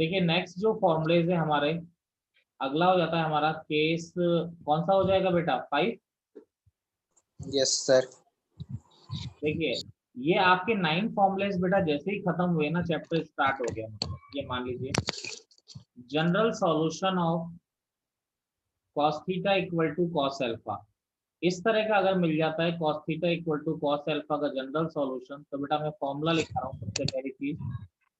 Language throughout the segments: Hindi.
देखिए नेक्स्ट जो फॉर्मुलेज है हमारे, अगला हो जाता है हमारा केस, कौन सा हो जाएगा बेटा, 5। Yes sir. देखिए ये आपके 9 फॉर्मुलेज बेटा जैसे ही खत्म हुए ना, चैप्टर स्टार्ट हो गया, मतलब ये मान लीजिए general solution of cos theta equal to cos alpha, इस तरह का अगर मिल जाता है cos theta equal to cos alpha का जनरल सॉल्यूशन, तो बेटा मैं फॉर्मूला लिख रहा हूँ। सबसे पहली चीज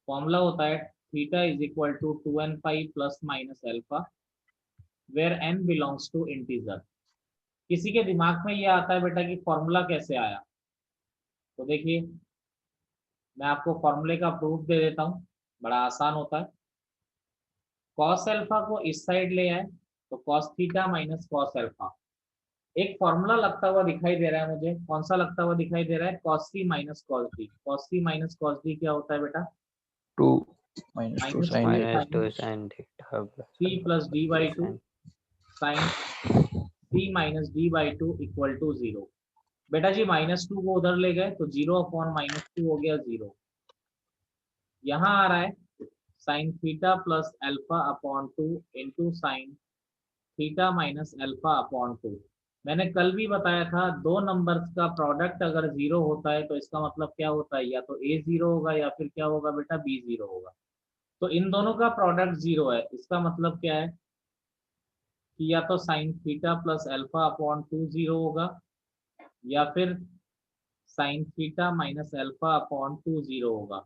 फॉर्मूला होता है theta is equal to 2n pi plus minus alpha where n belongs to integer. किसी के दिमाग में ये आता है बेटा कि फॉर्मूला कैसे आया, तो देखिए मैं आपको फॉर्मूले का प्रूफ दे देता हूँ, बड़ा आसान होता है। cos अल्फा को इस साइड ले आए तो cos theta minus cos alpha, एक फॉर्मूला लगता हुआ दिखाई दे रहा है मुझे, कौन सा लगता हुआ दिखाई दे रहा है, cos c minus cos d। cos c minus cos d क्या होता है बेटा, 2 minus 2 minus sin two theta sine sin theta c plus D by two sine c minus D by two equal to 0। बेटा जी -2 को उधर ले गए तो 0 अपॉन -2 हो गया 0। यहाँ आ रहा है sine theta plus alpha upon 2 into sine theta minus alpha upon 2। मैंने कल भी बताया था दो नंबर्स का प्रोडक्ट अगर 0 होता है तो इसका मतलब क्या होता है, या तो a 0 होगा या फिर क्या होगा बेटा b 0 होगा। तो इन दोनों का प्रोडक्ट 0 है, इसका मतलब क्या है कि या तो sine theta plus alpha upon 2 0 होगा, या फिर sine theta minus alpha upon 2 0 होगा।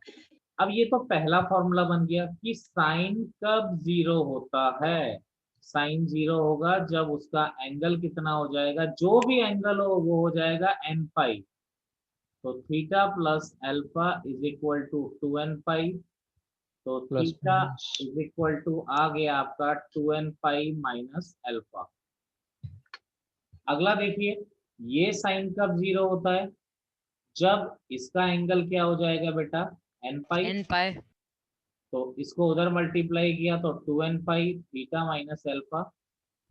अब ये तो पहला फॉर्मूला बन गया कि साइन कब 0 होता है। साइन 0 होगा जब उसका एंगल कितना हो जाएगा, जो भी एंगल हो वो हो जाएगा एन पाई। तो theta plus alpha is equal to 2n pi, तो plus theta minus is equal to आ गया आपका 2n पाई माइनस अल्फा। अगला देखिए ये साइन कब 0 होता है, जब इसका एंगल क्या हो जाएगा बेटा, एन पाई। n pi तो इसको उधर मल्टीप्लाई किया तो 2n pi theta minus alpha,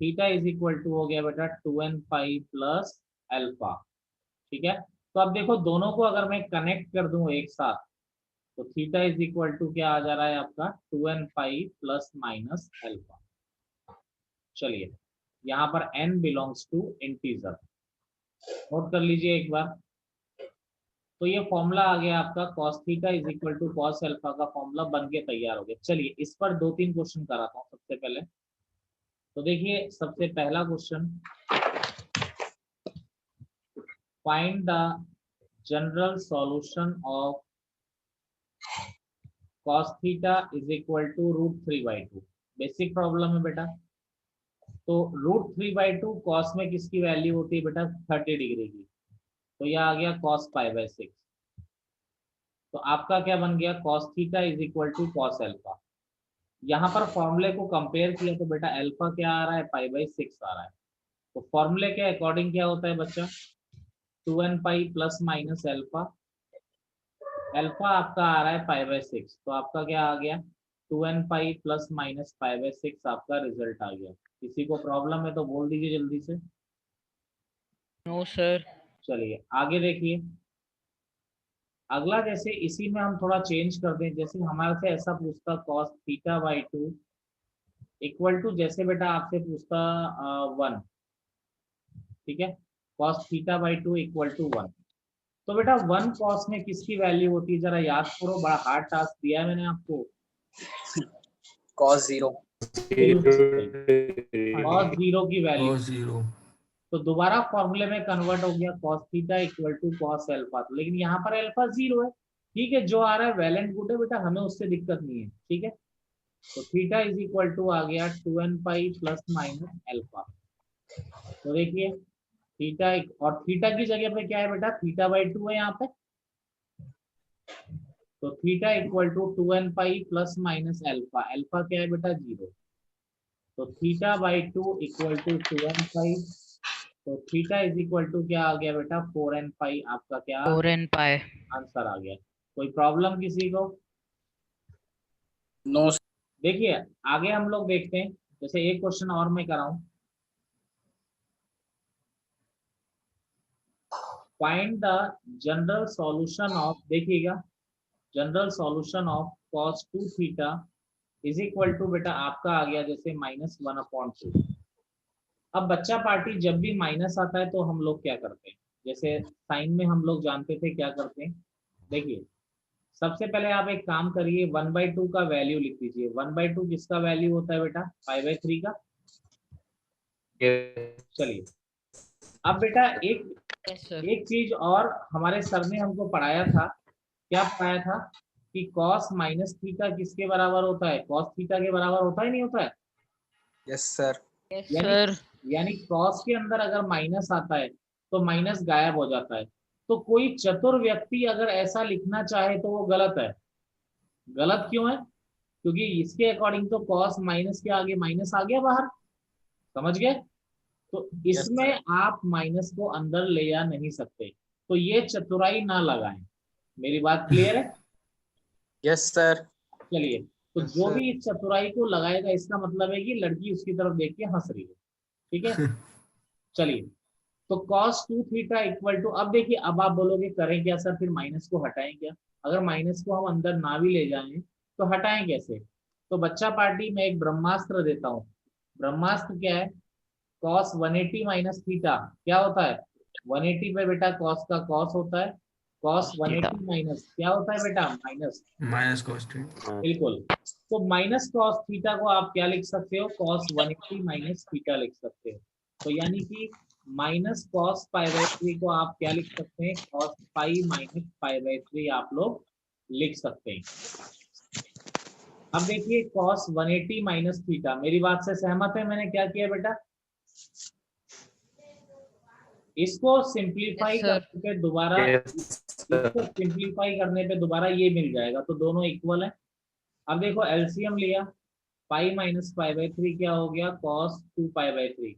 theta is equal to हो गया बेटा 2n पाई प्लस अल्फा। ठीक है, तो अब देखो दोनों को अगर मैं कनेक्ट कर दूं एक साथ, तो थीटा इज इक्वल टू क्या आ जा रहा है आपका 2n pi plus minus alpha. चलिए यहाँ पर n belongs to integer, note कर लीजिए एक बार। तो ये फॉर्मूला आ गया आपका cos theta is equal to cos alpha का फॉर्मूला बन के तैयार हो गया। चलिए इस पर 2-3 क्वेश्चन कराता हूँ सबसे पहले। तो देखिए सबसे पहला question, find the general solution of cos theta is equal to √3/2। Basic problem है बेटा। तो √3/2 cos में किसकी वैल्यू होती है बेटा, 30 डिग्री की, तो यह आ गया cos π/6। तो आपका क्या बन गया, cos theta is equal to cos alpha. यहाँ पर फॉर्मूले को कंपेयर किया तो बेटा अल्फा क्या आ रहा है, π/6 आ रहा है। तो फॉर्मूले के अकॉर्डिंग क्या होता है बच्चा, 2n pi plus minus alpha, alpha आपका आ रहा है π/6, तो आपका क्या आ गया 2n पाई प्लस माइनस π/6 आपका रिजल्ट आ गया। किसी को प्रॉब्लम है तो बोल दीजिए जल्दी से। no sir चलिए आगे देखिए, अगला जैसे इसी में हम थोड़ा चेंज कर दें, जैसे हमारे से ऐसा पूछता cos theta by 2 equal to, जैसे बेटा आपसे पूछता 1, ठीक है, cos theta by 2 equal to 1। तो बेटा 1 cos में किसकी वैल्यू होती है, जरा याद करो, बड़ा हार्ड टास्क दिया है मैंने आपको। cos 0। बिल्कुल cos 0 की वैल्यू। cos 0 तो दोबारा फॉर्मूले में कन्वर्ट हो गया cos theta equal to cos alpha, लेकिन यहाँ पर अल्फा 0 है। ठीक है, जो आ रहा है वेल एंड गुड है बेटा, हमें उससे दिक्कत नहीं है। ठीक है, तो थीटा इज इक्वल टू आ गया 2n pi plus minus alpha. तो देखिए थीटा और थीटा की जगह पे क्या है बेटा, थीटा बाई 2 है यहाँ पे, तो theta equal to 2n pi plus minus alpha, alpha क्या है बेटा 0। तो theta by 2 equal to 2n pi, तो थीटा इज इक्वल टू क्या आ गया बेटा 4n पाई, आपका क्या 4n pi आंसर आ गया। कोई प्रॉब्लम किसी को? नो। देखिए आगे हम लोग देखते हैं, जैसे एक क्वेश्चन और मैं कराऊं, find the general solution of, देखिएगा general solution of cos 2 theta is equal to बेटा आपका आ गया जैसे -1/2। अब बच्चा पार्टी जब भी माइनस आता है तो हम लोग क्या करते हैं, जैसे साइन में हम लोग जानते थे क्या करते हैं। देखिए सबसे पहले आप एक काम करिए, 1/2 का वैल्यू लिख दीजिए। 1/2 किसका वैल्यू होता है बेटा, 5/3 का। चलिए अब बेटा एक Yes, sir. एक चीज और हमारे सर ने हमको पढ़ाया था, क्या पढ़ाया था कि cos माइनस थीटा किसके बराबर होता है, cos थीटा के बराबर होता है नहीं होता है। Yes, sir. Yes, यानी sir. यानी cos के अंदर अगर माइनस आता है तो माइनस गायब हो जाता है। तो कोई चतुर व्यक्ति अगर ऐसा लिखना चाहे तो वो गलत है। गलत क्यों है, क्योंकि इसके अकॉर्डिंग तो cos माइनस के आगे माइनस आ गया बाहर, समझ गए। तो Yes, इसमें sir. आप माइनस को अंदर ले जा नहीं सकते, तो ये चतुराई ना लगाएं। मेरी बात क्लियर है। Yes, sir. चलिए, तो Yes, जो sir. भी इस चतुराई को लगाएगा इसका मतलब है कि लड़की उसकी तरफ देख के हंस रही है, ठीक है। चलिए, तो cos 2 थीटा इक्वल टू, अब देखिए अब आप बोलोगे करें क्या सर, फिर माइनस को हटाएं क्या। अगर माइनस को हम अंदर ना भी ले जाएं तो हटाएं कैसे। तो बच्चा पार्टी में एक ब्रह्मास्त्र देता हूँ। ब्रह्मास्त्र क्या है, cos 180 माइनस थीटा क्या होता है, 180 पे बेटा cos का cos होता है, cos 180 माइनस क्या होता है बेटा, माइनस। Minus cost. बिल्कुल, तो माइनस cos थीटा को आप क्या लिख सकते हो, cos 180 माइनस थीटा लिख सकते हो। तो यानी कि माइनस cos π/3 को आप क्या लिख सकते हैं, cos पाई माइनस π/3 आप लोग लिख सकते हैं। अब देखिए cos 180 माइनस थीटा, मेरी बात से सहमत है, मैंने क्या किया बेटा, इसको सिंप्लीफाई Yes, sir. करने पे दोबारा, इसको सिंप्लीफाई करने पे दोबारा ये मिल जाएगा, तो दोनों इक्वल है। अब देखो एलसीएम लिया, पाई माइनस π/3 क्या हो गया, cos 2π/3।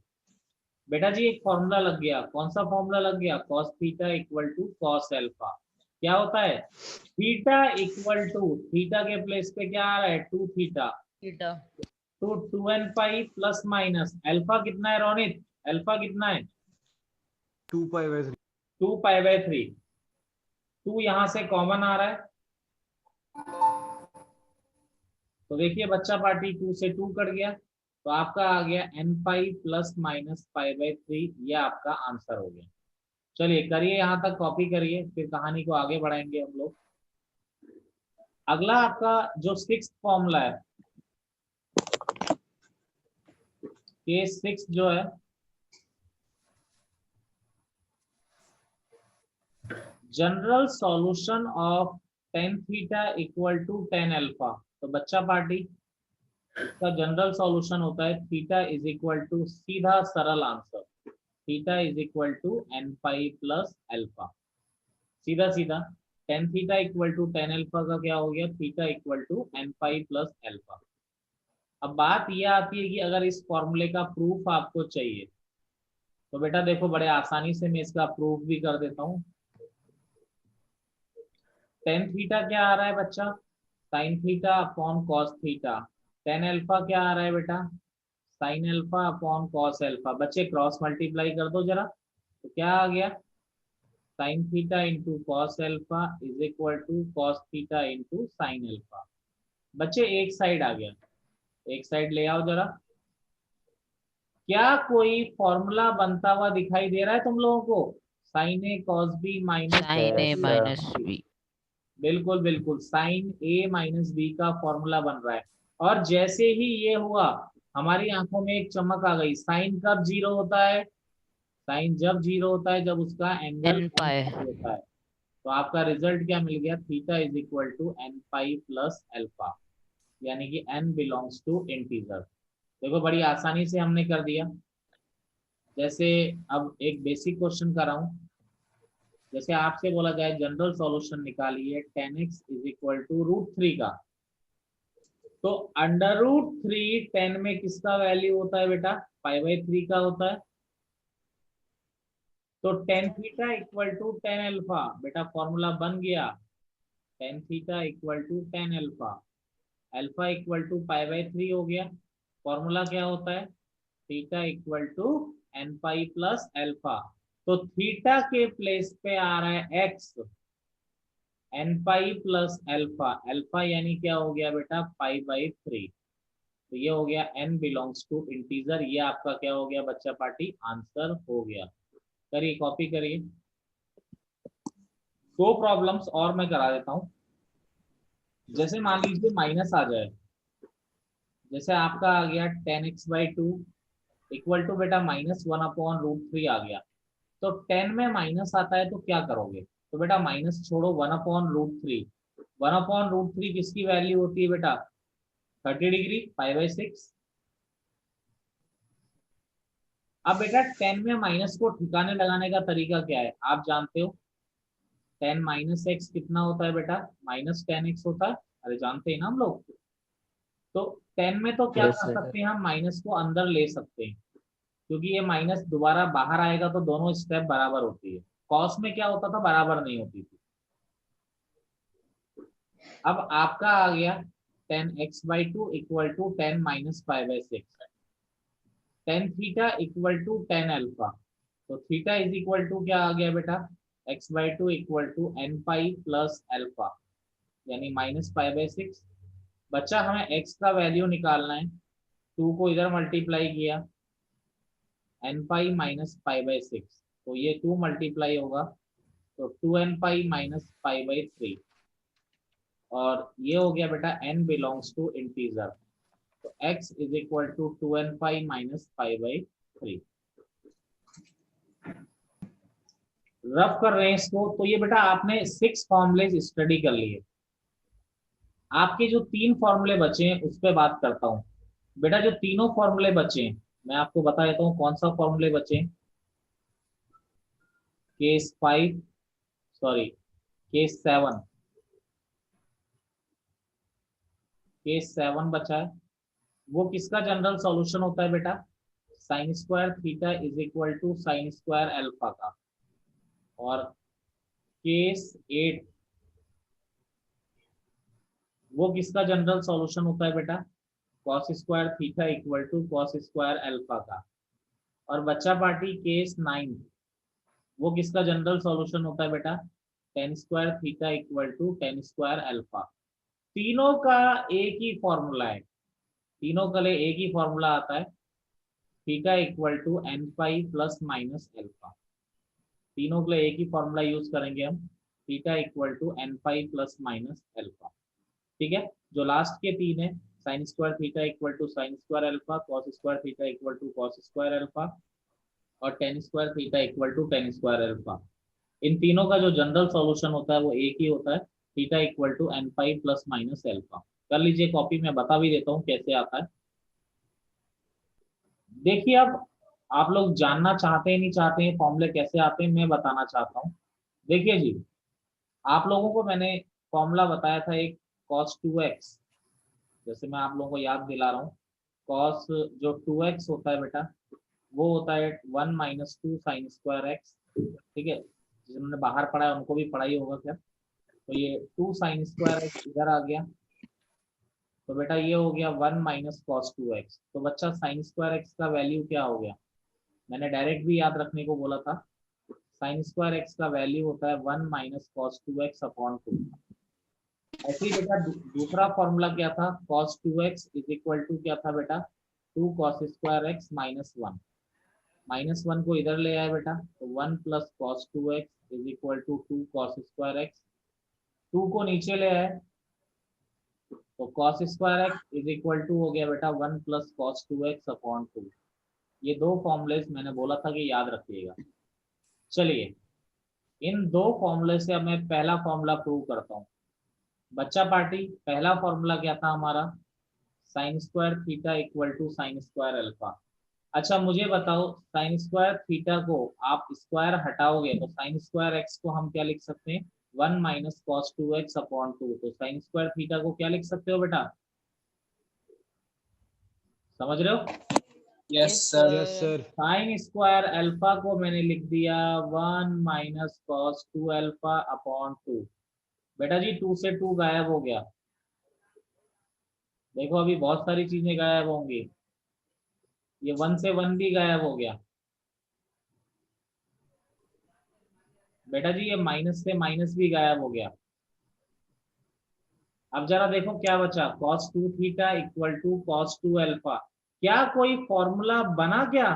बेटा जी एक फॉर्मूला लग गया, कौन सा फॉर्मूला लग गया, cos theta equal to cos alpha. क्या होता है, थीटा इक्वल टू, थीटा के प्लेस पे क्या आ रहा है, 2 थीटा, Theta. तो 2n pi plus minus alpha कितना है रोनित, अल्फा कितना है, 2 pi/3. 2π/3। 2 यहाँ से कॉमन आ रहा है, तो देखिए बच्चा पार्टी 2 से 2 कट गया, तो आपका आ गया n पाई प्लस माइनस π/3, ये आपका आंसर हो गया। चलिए करिए, यहाँ तक कॉपी करिए, फिर कहानी को आगे बढ़ाएंगे हम लोग। अगला आपका जो 6th फॉर्मूला है, केस 6 जो है, general solution of tan theta equal to tan alpha. तो बच्चा पार्टी इसका जनरल सॉल्यूशन होता है थीटा इज इक्वल टू, सीधा सरल answer, theta is equal to n pi plus alpha. सीधा सीधा tan theta equal to tan alpha का क्या हो गया, theta equal to n pi plus alpha. अब बात यह आती है कि अगर इस फॉर्मूले का प्रूफ आपको चाहिए तो बेटा देखो बड़े आसानी से मैं इसका प्रूफ भी कर देता हूँ। tan थीटा क्या आ रहा है बच्चा, sin theta upon cos theta. tan alpha क्या आ रहा है बेटा, sin alpha upon cos alpha. बच्चे क्रॉस मल्टीप्लाई कर दो जरा, तो क्या आ गया, sin theta into cos alpha is equal to cos theta into sin alpha. बच्चे एक साइड आ गया, एक साइड ले आओ जरा। क्या कोई फॉर्मूला बनता हुआ दिखाई दे रहा है तुम लोगों को, sine A cos B minus Sin A minus B. बिल्कुल बिल्कुल, साइन ए माइनस बी का फॉर्मूला बन रहा है। और जैसे ही ये हुआ हमारी आंखों में एक चमक आ गई, साइन कब जीरो होता है, साइन जब जीरो होता है जब उसका एंगल N pi. होता है। तो आपका रिजल्ट क्या मिल गया, theta is equal to N pi plus alpha, यानी कि n बिलोंग्स टू इंटीजर। देखो बड़ी आसानी से हमने कर दिया। जैसे अब एक बेसिक क्वेश्चन कर रहा हूँ, जैसे आपसे बोला जाए जनरल सॉल्यूशन निकालिए tan x is equal to √3 का, तो √3 10 में किसका वैल्यू होता है बेटा, π/3 का होता है। तो tan theta equal to tan alpha, बेटा फॉर्मूला बन गया, tan theta equal to tan alpha, alpha equal to π/3 हो गया। फॉर्मूला क्या होता है, theta equal to n pi plus alpha. तो थीटा के प्लेस पे आ रहा है x, n pi plus alpha, alpha यानी क्या हो गया बेटा पाई बाई 3। तो ये हो गया n बिलोंग्स टू इंटीजर, ये आपका क्या हो गया बच्चा पार्टी आंसर हो गया। करिए कॉपी करिए। दो प्रॉब्लम्स और मैं करा देता हूं। जैसे मान लीजिए माइनस आ जाए, जैसे आपका आ गया 10x/2 इक्वल टू बेटा -1/√3 आ गया। तो 10 में माइनस आता है तो क्या करोगे? तो बेटा माइनस छोड़ो, 1/√3। 1/√3 किसकी वैल्यू होती है बेटा? 30 डिग्री, 5/6। अब बेटा 10 में माइनस को ठिकाने लगाने का तरीका क्या है आप जानते हो? 10 माइनस एक्स कितना होता है बेटा? -10x होता है। अरे जानते हैं ना हम लोग। तो 10 में तो क्या Yes, कर sir. सकते हैं हम, माइनस को अंदर ले सकते हैं, क्योंकि ये माइनस दोबारा बाहर आएगा तो दोनों स्टेप बराबर होती है। कॉस में क्या होता था, बराबर नहीं होती थी। अब आपका आ गया 10x/2 equal to 10 minus 5/6, tan theta equal to tan alpha. तो थीटा इज इक्वल टू क्या आ गया बेटा? x/2 equal to n pi plus alpha, यानी -5/6। बच्चा हमें x का वैल्यू निकालना है, 2 को इधर मल्टीप्लाई किया, n पाई माइनस 5/6, तो ये 2 मल्टीप्लाई होगा, तो 2n पाई माइनस 5/3। और ये हो गया बेटा n बिलोंग्स टू इंटीजर, तो x is equal to 2n pi minus 5/3। Rough कर रहे हैं इसको, तो ये बेटा आपने 6 फॉर्मूले स्टडी कर लिए। आपके जो 3 फॉर्मूले बचे हैं उस पर बात करता हूँ। बेटा जो तीनों फॉर्मूले बचे हैं मैं आपको बता देता हूँ कौन सा फॉर्मूले बचे हैं। केस 5, सॉरी केस 7, केस 7 बचा है। वो किसका जनरल सॉल्यूशन होता है बेटा? Sine square theta is equal to sine square alpha का। और केस 8 वो किसका जनरल सॉल्यूशन होता है बेटा? Cos square theta equal to cos square alpha का। और बच्चा पार्टी केस 9 वो किसका जनरल सॉल्यूशन होता है बेटा? Tan square theta equal to tan square alpha. तीनों का एक ही फॉर्मूला है, तीनों के लिए एक ही फॉर्मूला आता है, theta equal to N pi plus minus alpha. तीनों के लिए एक ही फॉर्मूला यूज करेंगे हम, theta equal to N pi plus minus alpha. ठीक है, जो लास्ट के 3 है, sine square theta equal to sine square alpha, cos square theta equal to cos square alpha, और tan square theta equal to tan square alpha. इन तीनों का जो जनरल सॉल्यूशन होता है वो एक ही होता है, theta equal to N pi plus minus alpha. कर लीजिए कॉपी, में बता भी देता हूँ कैसे आता है। देखिए अब आप लोग जानना चाहते हैं नहीं चाहते हैं फॉर्मूले कैसे आते हैं, मैं बताना चाहता हूँ। देखिए जी, आप लोगों को मैंने फॉर्मूला बताया था एक cos 2x, जैसे मैं आप लोगों को याद दिला रहा हूँ। cos जो 2x होता है बेटा वो होता है 1 माइनस 2 साइन स्क्वायर एक्स। ठीक है, जिन्होंने बाहर पढ़ा है उनको भी पढ़ा ही होगा। क्या तो ये 2 साइन स्क्वायर एक्स इधर आ गया, तो बेटा ये हो गया 1 माइनस कॉस 2x। तो बच्चा साइन स्क्वायर एक्स का वैल्यू क्या हो गया? मैंने डायरेक्ट भी याद रखने को बोला था। साइन स्क्वायर एक्स का वैल्यू होता है 1 माइनस कॉस 2x अपॉन 2। ऐसे ही बेटा दूसरा फॉर्मूला क्या था? cos 2x is equal to क्या था बेटा? 2 cos square x minus 1। Minus 1 को इधर ले आया बेटा, तो 1 plus cos 2x is equal to 2 cos square x. 2 को नीचे ले आए तो cos square x is equal to हो गया बेटा 1 प्लस कॉस 2x अपॉन 2। ये दो फॉर्मूलेस मैंने बोला था कि याद रखिएगा। चलिए इन दो फॉर्मूले से अब मैं पहला फॉर्मूला प्रूव करता हूँ। बच्चा पार्टी पहला फॉर्मूला क्या था हमारा? Sine square theta equal to sine square alpha. अच्छा मुझे बताओ, साइन स्क्वायर थीटा को आप स्क्वायर हटाओगे तो साइन स्क्वायर एक्स को हम क्या लिख सकते हैं? 1 माइनस कॉस 2x अपॉन 2। तो साइन स्क्वायर थीटा को क्या लिख सकते हो बेटा? समझ रहे हो? Yes, sir. Yes, sir. Sign square alpha को मैंने लिख दिया 1 माइनस कॉस 2 अल्फा अपॉन 2। बेटा जी 2 से 2 गायब हो गया, देखो अभी बहुत सारी चीजें गायब होंगी। ये 1 से 1 भी गायब हो गया। बेटा जी ये माइनस से माइनस भी गायब हो गया। अब जरा देखो क्या बचा, cos 2 theta equal to cos 2 alpha. क्या कोई फॉर्मूला बना क्या?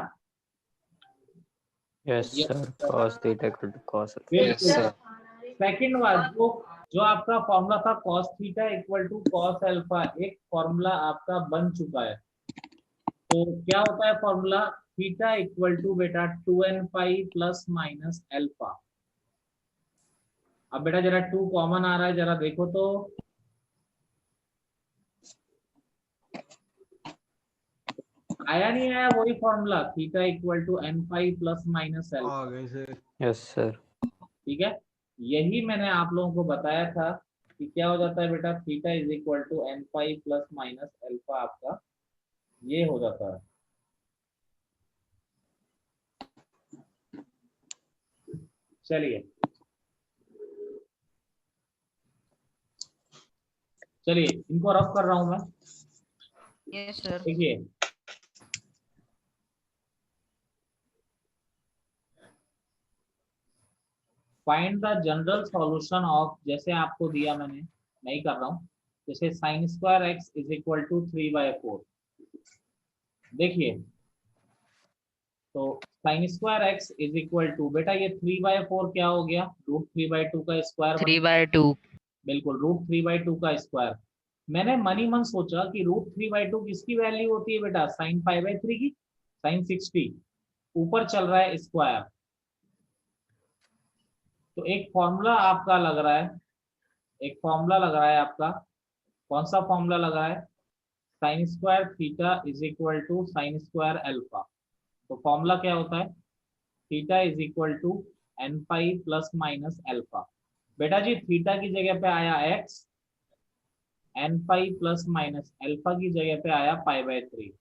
Yes, Yes, sir. sir. Cos theta equal to cos alpha. Yes, बिल्कुल। sir. सेकंड बात, जो जो आपका फॉर्मूला था cos theta equal to cos alpha, एक फॉर्मूला आपका बन चुका है। तो क्या होता है फॉर्मूला? थीटा इक्वल टू बेटा 2n pi plus minus alpha. अब बेटा जरा 2 कॉमन आ रहा है, जरा देखो तो। आया नहीं आया वही formula, theta equal to n pi plus minus आ अल्फा। गए सर। Yes, sir. ठीक है, यही मैंने आप लोगों को बताया था कि क्या हो जाता है बेटा, theta is equal to n pi plus minus alpha, आपका ये हो जाता है। चलिए चलिए इनको रफ कर रहा हूं मैं। Yes, sir. देखिए, find the general solution of, जैसे आपको दिया मैंने, नहीं कर रहा हूं, जैसे sine square x is equal to 3/4। देखिए, तो sine square x is equal to, बेटा ये 3/4 क्या हो गया, √3/2 का स्क्वायर। 3/2. बिल्कुल, √3/2 का स्क्वायर। मैंने मनी मन सोचा कि √3/2 किसकी वैल्यू होती है बेटा, साइन π/3 की, साइन 60। ऊपर चल रहा है स्क्वायर, तो एक फॉर्मूला आपका लग रहा है, एक फॉर्मूला लग रहा है आपका। कौन सा फॉर्मूला लग रहा है? Sine square theta is equal to sine square alpha. तो फॉर्मूला क्या होता है? Theta is equal to n pi plus minus alpha. बेटा जी थीटा की जगह पे आया x, n pi plus minus alpha की जगह पे आया π/3।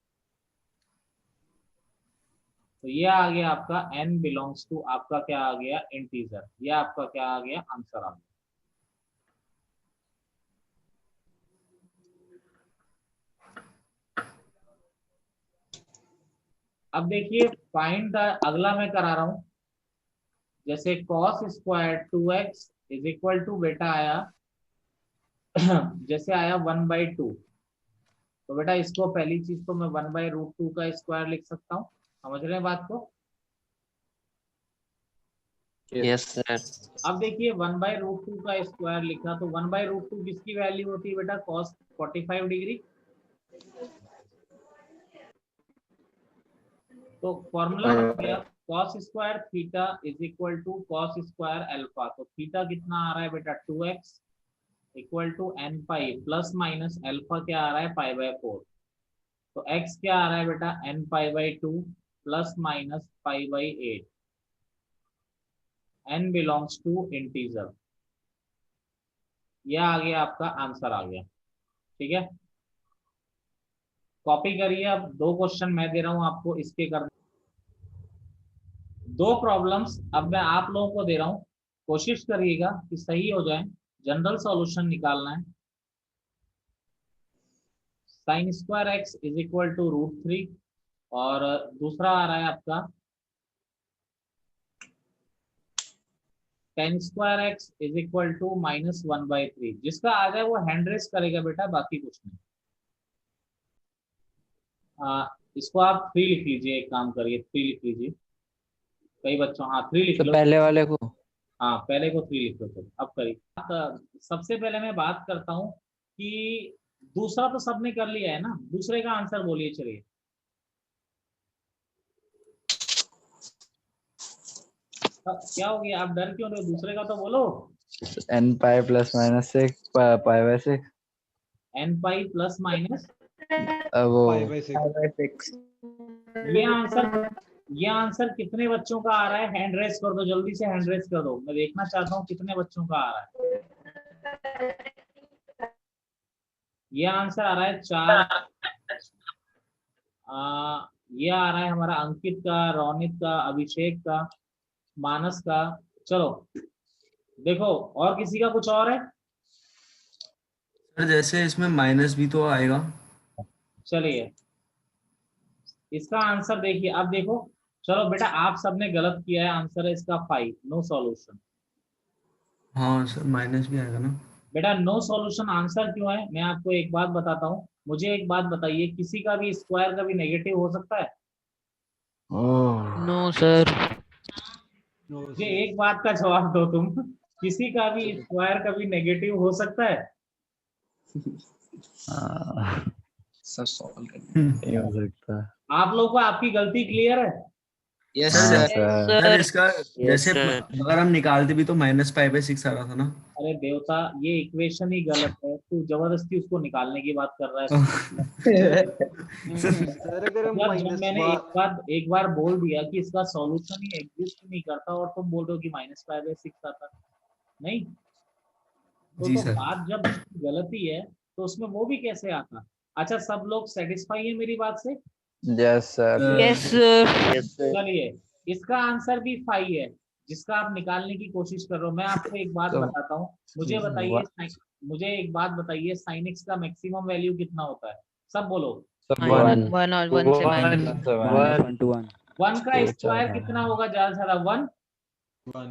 तो ये आ गया आपका n बिलोंग्स टू, आपका क्या आ गया, इंटीजर। ये आपका क्या आ गया, आंसर आ गया। अब देखिए फाइंड द, अगला मैं करा रहा हूं, जैसे cos square 2x is equal to बेटा आया जैसे आया 1/2। तो बेटा इसको पहली चीज तो मैं 1/√2 का स्क्वायर लिख सकता हूँ। समझ रहे हैं बात को? Yes, sir. अब देखिए 1/√2 का स्क्वायर लिखा, तो 1/√2 किसकी वैल्यू होती है बेटा, cos 45 डिग्री। तो फॉर्मूला आ गया cos square theta is equal to cos square alpha. तो थीटा कितना आ रहा है बेटा, 2x equal to n pi plus minus alpha क्या आ रहा है, π/4। तो x क्या आ रहा है बेटा, n π/2 plus minus π/8। n belongs to integer. यह आ गया आपका आंसर आ गया। ठीक है, कॉपी करिए। अब 2 क्वेश्चन मैं दे रहा हूं आपको, इसके कर 2 प्रॉब्लम्स अब मैं आप लोगों को दे रहा हूं, कोशिश करिएगा कि सही हो जाए। जनरल सॉल्यूशन निकालना है। Sine square x is equal to √3, और दूसरा आ रहा है आपका tan square x is equal to -1/3। जिसका आ जाए वो हैंड रेस करेगा बेटा, बाकी कुछ नहीं। इसको आप 3 लिख लीजिए, एक काम करिए 3 लिख लीजिए। कई बच्चों, हाँ 3 लिख तो लो। पहले वाले को हाँ पहले को 3 लिख लो। तो अब करिए। सबसे पहले मैं बात करता हूँ कि दूसरा तो सबने कर लिया है ना, दूसरे का आंसर बोलिए। चलिए क्या हो गया, आप डर क्यों रहे हो? दूसरे का तो बोलो। n pi plus minus 6 pi/6 n pi plus minus, वो 5/6। ये आंसर कितने बच्चों का आ रहा है? हैंड रेस कर दो, जल्दी से हैंड रेस कर दो, मैं देखना चाहता हूँ कितने बच्चों का आ रहा है। ये आंसर आ रहा है 4। ये आ रहा है हमारा अंकित का, रोनित का, अभिषेक का, मानस का। चलो देखो, और किसी का कुछ और है? सर जैसे इसमें माइनस भी तो आएगा। चलिए इसका आंसर देखिए, अब देखो। चलो बेटा आप सबने गलत किया है, आंसर है इसका 5, नो सॉल्यूशन। हाँ सर माइनस भी आएगा ना। बेटा नो सॉल्यूशन आंसर क्यों है, मैं आपको एक बात बताता हूँ। मुझे एक बात बताइए, किसी का भी स्क्वायर कभी नेगेटिव हो सकता है? No sir. No, मुझे sir. एक बात का जवाब दो तुम, किसी का भी स्क्वायर कभी नेगेटिव हो सकता है? सर सॉल्व कर। नहीं हो सकता। आप लोगों को आपकी गलती क्लियर है? यस सर हाँ सर। सर। सर इसका Yes, जैसे sir. अगर हम निकालते भी तो -5/6 आ रहा था ना। अरे देवता, ये इक्वेशन ही गलत है, तू जबरदस्ती उसको निकालने की बात कर रहा है। सर अगर हम मतलब जब माइनस मैंने एक बार बोल दिया कि इसका सॉल्यूशन ही एग्जिस्ट नहीं करता और तुम बोल रहे हो कि -5/6 आता, नहीं जी तो सर। बात जब उसकी गलती है तो उसमें वो भी कैसे आता? अच्छा, सब लोग सेटिस्फाई है मेरी बात से? Yes sir. Yes sir. Yes, sir. चलिए, इसका आंसर भी 5 है, जिसका आप निकालने की कोशिश कर रहे हो। मैं आपको एक बात तो बताता हूँ, मुझे एक बात बताइए, sin x का मैक्सिमम वैल्यू कितना होता है? सब बोलो। वन। 1 और 1 से माइनस। -1 to 1. 1 का तो स्क्वायर चल कितना रहा है। होगा ज्यादा से ज्यादा? 1। वन।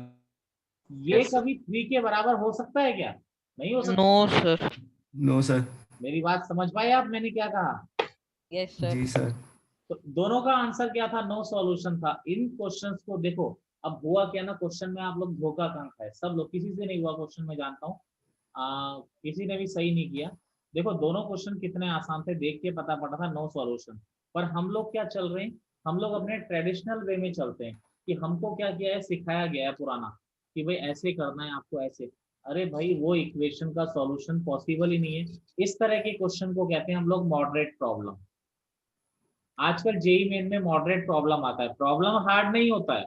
ये Yes, sir. कभी 3 के बराबर हो सकता है क्या? नहीं हो सकता। No sir. No sir. मेरी बात समझ पाए आप, मैंने क्या कहा? Yes sir. जी सर। तो दोनों का आंसर क्या था? नो सॉल्यूशन था। इन क्वेश्चंस को देखो, अब हुआ क्या ना, क्वेश्चन में आप लोग धोखा कहाँ खाए सब लोग, किसी से नहीं हुआ क्वेश्चन में जानता हूँ, किसी ने भी सही नहीं किया। देखो दोनों क्वेश्चन कितने आसान थे, देख के पता पड़ा था नो सॉल्यूशन। पर हम लोग क्या चल रहे हैं, हम लोग अपने ट्रेडिशनल वे में चलते हैं कि हमको क्या किया है, सिखाया गया है पुराना कि भाई ऐसे करना है आपको, ऐसे। अरे भाई, वो इक्वेशन का सॉल्यूशन पॉसिबल ही नहीं है। इस तरह के क्वेश्चन को कहते हैं हम लोग मॉडरेट प्रॉब्लम। आजकल जेई मेन में मॉडरेट प्रॉब्लम आता है, प्रॉब्लम हार्ड नहीं होता है,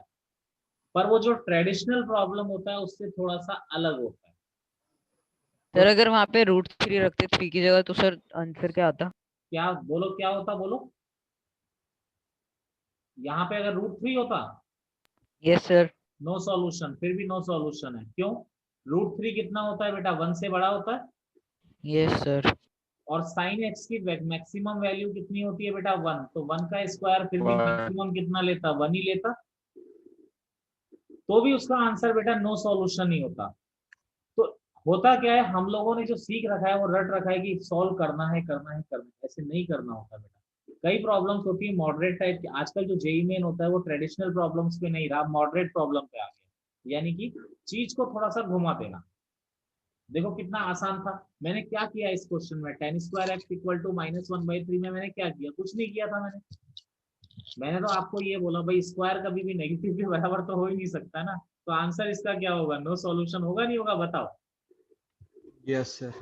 पर वो जो ट्रेडिशनल प्रॉब्लम होता है उससे थोड़ा सा अलग होता है। सर अगर वहाँ पे √3 रखते 3 की जगह तो सर आंसर क्या आता? क्या बोलो, क्या होता बोलो? यहाँ पे अगर √3 होता, यस सर। नो सॉल्यूशन, फिर भी नो सॉल्यूशन है। क्यों? √3 कितना होता है बेटा? 1 से बड़ा होता है। Yes sir. और साइन एक्स की मैक्सिमम वैल्यू कितनी होती है बेटा? 1। तो 1 का स्क्वायर फिर भी मैक्सिमम कितना लेता? 1 ही लेता। तो भी उसका आंसर बेटा नो सॉल्यूशन ही होता। तो होता क्या है, हम लोगों ने जो सीख रखा है वो रट रखा है कि सॉल्व करना है, करना है, करना है। ऐसे नहीं करना होता बेटा। कई प्रॉब्लम्स होती है मॉडरेट टाइप की। आजकल जो जेई मेन होता है वो ट्रेडिशनल प्रॉब्लम्स पे नहीं रहा, मॉडरेट प्रॉब्लम पे आ गया, यानी कि चीज को थोड़ा सा घुमा देना। देखो कितना आसान था। मैंने क्या किया इस क्वेश्चन में, tan² x इक्वल टू -1/3 में मैंने क्या किया? कुछ नहीं किया था मैंने तो आपको ये बोला भाई, स्क्वायर कभी भी नेगेटिव के बराबर तो हो ही नहीं सकता ना। तो आंसर इसका क्या होगा? नो सॉल्यूशन होगा, नहीं होगा? बताओ। Yes sir.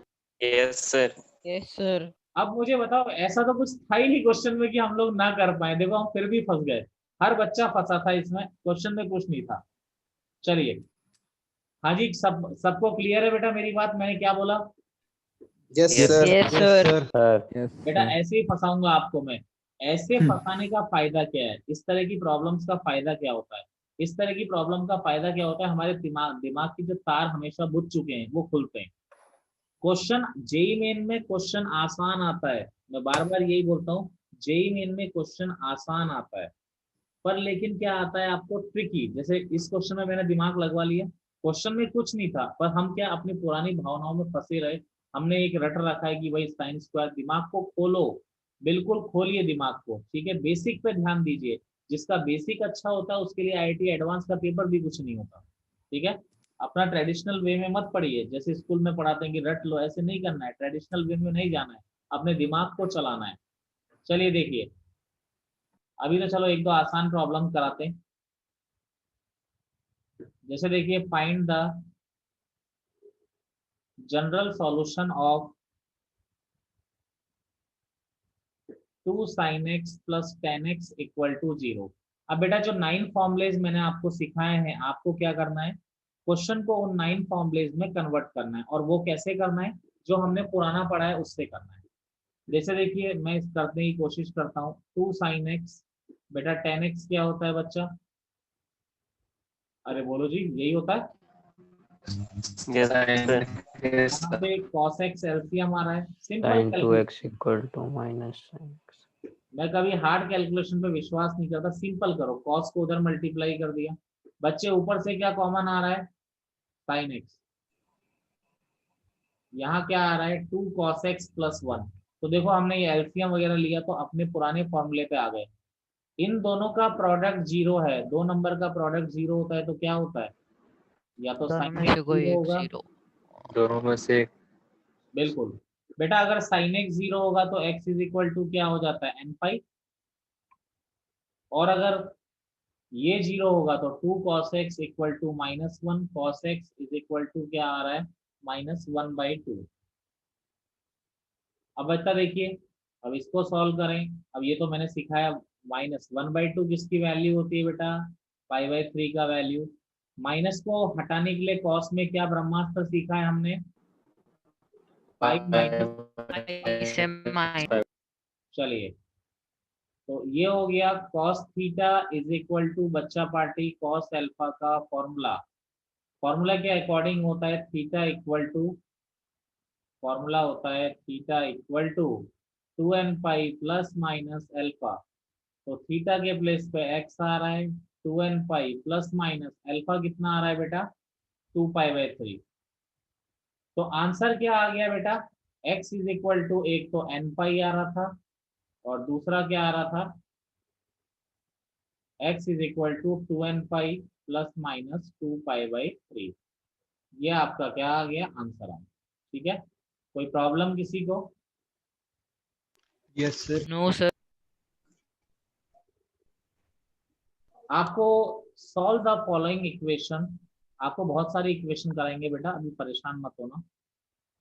Yes, sir. Yes sir. अब मुझे बताओ, ऐसा तो कुछ था ही नहीं क्वेश्चन में कि हम लोग ना कर पाए। देखो हम फिर भी फंस गए, हर बच्चा फंसा था इसमें, क्वेश्चन में कुछ नहीं था। चलिए, हाँ जी, सबको क्लियर है बेटा मेरी बात, मैंने क्या बोला? Yes, Yes, sir. Yes yes sir. Sir. Sir. बेटा ऐसे ही फंसाऊंगा आपको मैं। ऐसे फंसाने का फायदा क्या है? इस तरह की प्रॉब्लम्स का फायदा क्या होता है? इस तरह की प्रॉब्लम का फायदा क्या होता है? हमारे दिमाग के जो तार हमेशा बुझ चुके हैं वो खुलते हैं। क्वेश्चन जेई मेन में क्वेश्चन आसान आता है, मैं बार बार यही बोलता हूँ, जेई मेन में क्वेश्चन आसान आता है, पर लेकिन क्या आता है आपको? ट्रिकी। जैसे इस क्वेश्चन में मैंने दिमाग लगवा लिया, क्वेश्चन में कुछ नहीं था, पर हम क्या अपनी पुरानी भावनाओं में फंसे रहे। हमने एक रट रखा है कि भाई साइन स्क्वायर। दिमाग को खोलो, बिल्कुल खोलिए दिमाग को, ठीक है? बेसिक पे ध्यान दीजिए। जिसका बेसिक अच्छा होता है उसके लिए आईआईटी एडवांस का पेपर भी कुछ नहीं होता, ठीक है? अपना ट्रेडिशनल वे में मत पढ़िए, जैसे स्कूल में पढ़ाते हैं कि रट लो, ऐसे नहीं करना है। ट्रेडिशनल वे में नहीं जाना है, अपने दिमाग को चलाना है। चलिए देखिए, अभी तो चलो एक दो आसान प्रॉब्लम कराते हैं। जैसे देखिए, find the general solution of 2 sin x plus tan x equal to 0। अब बेटा जो 9 फॉर्मुलेज मैंने आपको सिखाए हैं, आपको क्या करना है? क्वेश्चन को उन 9 फॉर्मुलेज में कन्वर्ट करना है। और वो कैसे करना है? जो हमने पुराना पढ़ा है उससे करना है। जैसे देखिए, मैं इस करने की कोशिश करता हूँ। 2 sin x, बेटा tan x क्या होता है बच्चा? अरे बोलो जी, यही होता है। Yes, sir. Yes, यहाँ sir. पे cos x एलसीएम आ रहा है, simple Sin calculation. 2x equal to -sin x. मैं कभी हार्ड कैलकुलेशन पे विश्वास नहीं करता, सिंपल करो। कॉस को उधर मल्टीप्लाई कर दिया, बच्चे ऊपर से क्या कॉमन आ रहा है? Sine x. यहाँ क्या आ रहा है 2 cos x प्लस 1। तो देखो हमने ये एलसीएम वगैरह लिया तो अपने पुराने फॉर्मूले पे आ गए। इन दोनों का प्रोडक्ट जीरो है, दो नंबर का प्रोडक्ट जीरो होता है तो क्या होता है, या तो दोनों साइन में एक्स से कोई जीरो एक होगा। जीरो। दोनों में से बिल्कुल बेटा, अगर साइन एक्स जीरो होगा तो x इज इक्वल टू क्या हो जाता है एन पाई, और अगर ये जीरो होगा तो 2 cos x equal to -1 cos x is equal to क्या आ रहा है -1/2। अब बच्चा देखिए, अब इसको सॉल्व करें। अब ये तो मैंने सिखाया, -1/2 किसकी वैल्यू होती है बेटा, π/3 का वैल्यू। माइनस को हटाने के लिए कॉस में क्या ब्रह्मास्त्र सीखा है हमने, पाई माइनस। इसे माइनस। चलिए, तो ये हो गया cos theta is equal to बच्चा पार्टी cos अल्फा का फॉर्मूला। फॉर्मूला के अकॉर्डिंग होता है थीटा इक्वल टू, फॉर्मूला होता है theta equal to 2n pi plus minus alpha. तो थीटा के प्लेस पे x आ रहा है 2n pi plus minus alpha कितना आ रहा है बेटा 2π/3। तो आंसर क्या आ गया बेटा, x इज इक्वल टू, एक तो n पाई आ रहा था और दूसरा क्या आ रहा था, x is equal to 2n pi plus minus 2π/3। ये आपका क्या आ गया आंसर आ गया। ठीक है, कोई प्रॉब्लम किसी को? Yes sir. No sir. आपको सॉल्व द फॉलोइंग इक्वेशन, आपको बहुत सारी इक्वेशन कराएंगे बेटा, अभी परेशान मत होना।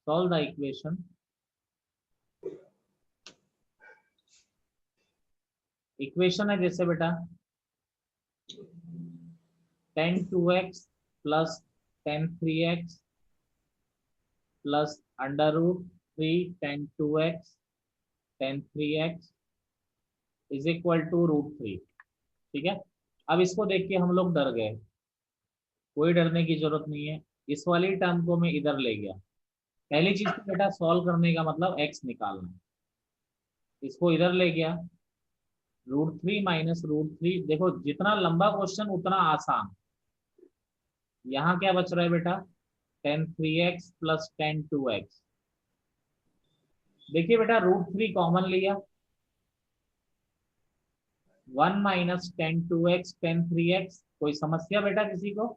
Solve the equation. इक्वेशन है जैसे बेटा tan 2x plus tan 3x plus √3 tan 2x tan 3x is equal to √3। ठीक है, अब इसको देख के हम लोग डर गए, कोई डरने की जरूरत नहीं है। इस वाली टर्म को मैं इधर ले गया। पहली चीज तो बेटा सॉल्व करने का मतलब x निकालना है, इसको इधर ले गया √3 माइनस √3। देखो जितना लंबा क्वेश्चन उतना आसान। यहाँ क्या बच रहा है बेटा tan 3x plus tan 2x। देखिए बेटा √3 कॉमन लिया, 1 minus tan 2x tan 3x। कोई समस्या बेटा किसी को?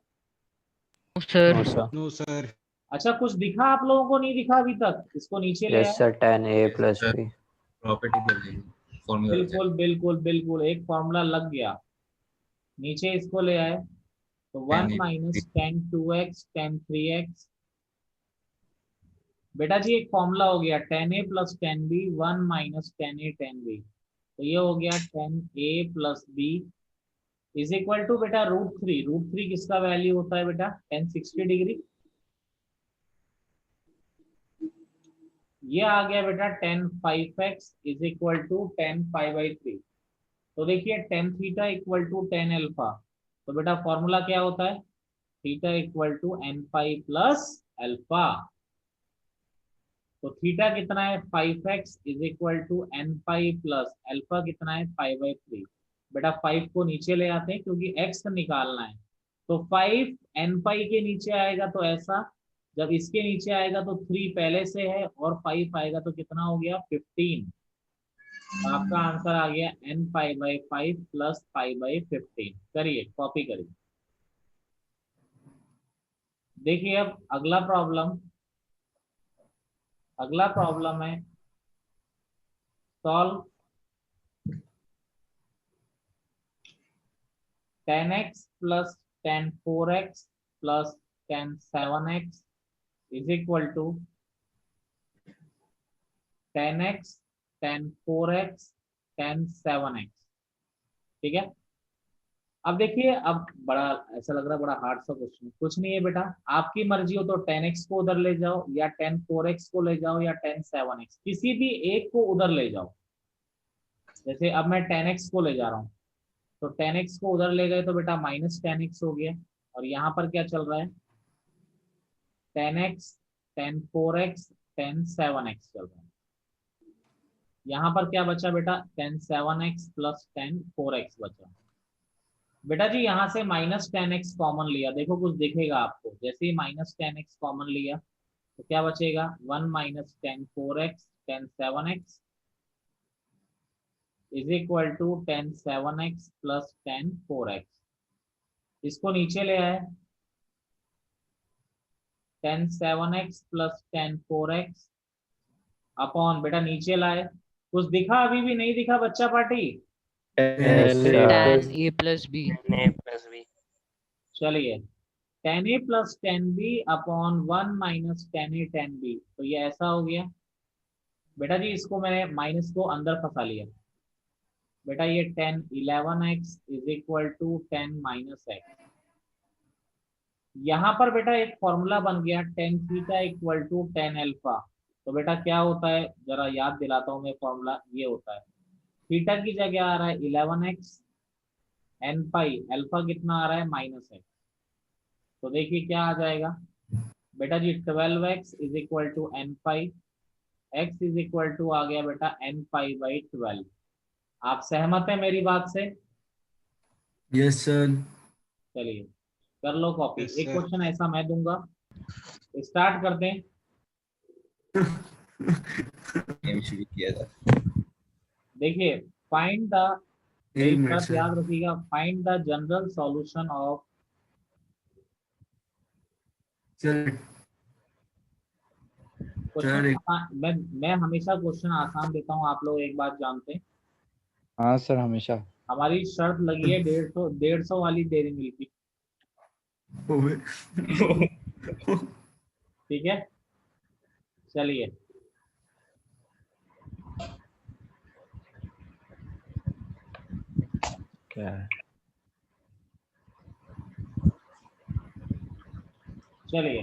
Sir. No sir. No sir. अच्छा कुछ दिखा आप लोगों को, नहीं दिखा अभी तक? इसको नीचे ले यस आए। Sir, tan a plus b। Property दे देंगे फॉर्मूला। बिल्कुल बिल्कुल बिल्कुल, एक फॉर्मूला लग गया। नीचे इसको ले आए तो 1 minus tan 2x tan 3x। बेटा जी एक फॉर्मूला हो गया tan a plus tan b, 1 minus tan a tan b। तो ये हो गया tan a plus b is equal to बेटा √3। √3 किसका वैल्यू होता है बेटा tan 60 डिग्री। ये आ गया बेटा tan 5x is equal to tan π/3। तो देखिए tan theta equal to tan alpha. तो बेटा फॉर्मूला क्या होता है, theta equal to n pi plus alpha. तो थीटा कितना है 5x is equal to n pi plus alpha कितना है π/3। बेटा 5 को नीचे ले आते हैं क्योंकि x निकालना है। तो 5 n पाई के नीचे आएगा तो ऐसा, जब इसके नीचे आएगा तो 3 पहले से है और 5 आएगा तो कितना हो गया 15। आपका आंसर आ गया n π/5 प्लस π/15। करिए, कॉपी करिए। देखिए अब अगला प्रॉब्लम, अगला प्रॉब्लम है solve tan x plus tan 4x plus tan 7x is equal to tan x tan 4x tan 7x। ठीक है, अब देखिए, अब बड़ा ऐसा लग रहा है बड़ा हार्ड सा क्वेश्चन। कुछ नहीं है बेटा, आपकी मर्जी हो तो tan x को उधर ले जाओ या tan 4x को ले जाओ या tan 7x, किसी भी एक को उधर ले जाओ। जैसे अब मैं tan x को ले जा रहा हूँ, तो tan x को उधर ले गए तो बेटा माइनस tan x हो गया। और यहाँ पर क्या चल रहा है tan x tan 4x tan 7x चल रहा है। यहाँ पर क्या बचा बेटा tan 7x plus tan 4x बचा। बेटा जी यहाँ से माइनस tan x कॉमन लिया, देखो कुछ दिखेगा आपको। जैसे ही माइनस tan x कॉमन लिया तो क्या बचेगा 1 minus 10 4x 10 7x is equal to 10 7x plus 10 4x। इसको नीचे ले आए 10 7x प्लस 10 4x अपॉन बेटा नीचे लाए। कुछ दिखा अभी भी नहीं दिखा बच्चा party? Yes, sir. tan a plus b A plus B. चलिए 10a plus 10b upon 1 minus 10a 10b, तो ये ऐसा हो गया बेटा जी। इसको मैंने माइनस को अंदर फंसा लिया बेटा। ये 10 11x is equal to 10 minus x। यहाँ पर बेटा एक फॉर्मूला बन गया tan theta equal to tan alpha. तो बेटा क्या होता है जरा याद दिलाता हूँ मैं, फॉर्मूला ये होता है थीटा की जगह आ रहा है 11x n पाई, अल्फा कितना आ रहा है माइनस x। तो देखिए क्या आ जाएगा बेटा जी 12x is equal to n pi, x is equal to आ गया बेटा n पाई बाई 12। आप सहमत हैं मेरी बात से? Yes sir. चलिए कर लो कॉपी। Yes, एक sir. क्वेश्चन ऐसा मैं दूंगा, स्टार्ट करते हैं। गेम शुरू किया था। देखिए फाइंड द, एक मेरी मिनट बात सर। याद रखिएगा, find the general solution of. Sir question मैं हमेशा क्वेश्चन आसान देता हूँ, आप लोग एक बात जानते हैं। हाँ सर, हमेशा। हमारी शर्त लगी है 150 वाली डेयरी मिल्क की, ठीक है? चलिए क्या है? चलिए